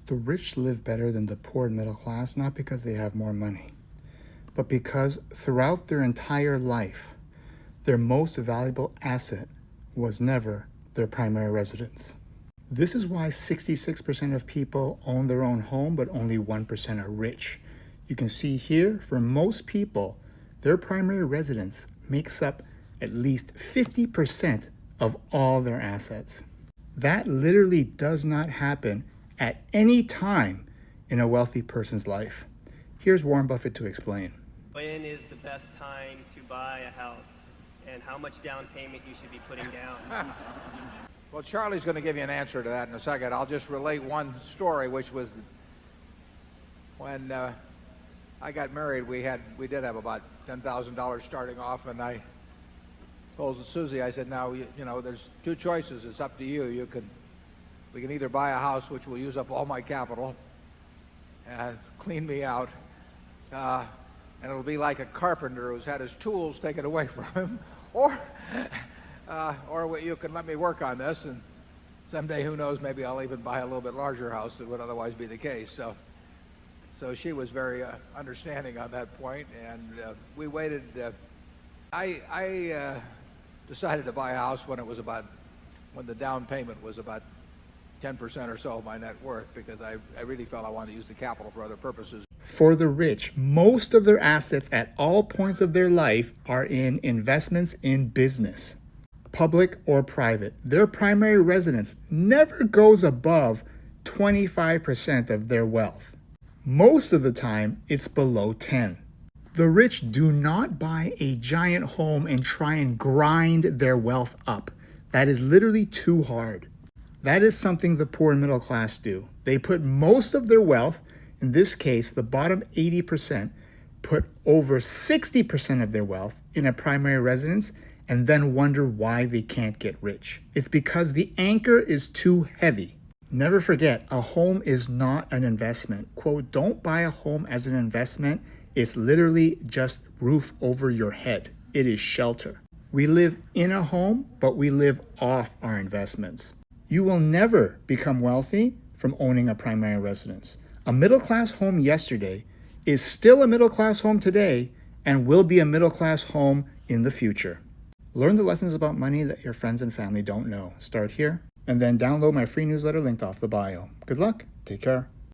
The rich live better than the poor and middle class, not because they have more money, but because throughout their entire life, their most valuable asset was never their primary residence. This is why 66% of people own their own home, but only 1% are rich. You can see here, for most people, their primary residence makes up at least 50% of all their assets. That literally does not happen at any time in a wealthy person's life. Here's Warren Buffett to explain. When is the best time to buy a house, and how much down payment you should be putting down? Well, Charlie's going to give you an answer to that in a second. I'll just relate one story, which was when I got married. We did have about $10,000 starting off, and I told Susie, I said, now, you know, there's two choices. It's up to you. We can either buy a house, which will use up all my capital and clean me out, and it'll be like a carpenter who's had his tools taken away from him, or you can let me work on this, and someday, who knows, maybe I'll even buy a little bit larger house than would otherwise be the case. So she was very understanding on that point, and we waited. I decided to buy a house when the down payment was about 10% or so of my net worth, because I really felt I wanted to use the capital for other purposes. For the rich, most of their assets at all points of their life are in investments in business, public or private. Their primary residence never goes above 25% of their wealth. Most of the time, it's below 10. The rich do not buy a giant home and try and grind their wealth up. That is literally too hard. That is something the poor and middle class do. They put most of their wealth, in this case, the bottom 80%, put over 60% of their wealth in a primary residence and then wonder why they can't get rich. It's because the anchor is too heavy. Never forget, a home is not an investment. Quote, don't buy a home as an investment. It's literally just roof over your head. It is shelter. We live in a home, but we live off our investments. You will never become wealthy from owning a primary residence. A middle-class home yesterday is still a middle-class home today and will be a middle-class home in the future. Learn the lessons about money that your friends and family don't know. Start here, and then download my free newsletter linked off the bio. Good luck. Take care.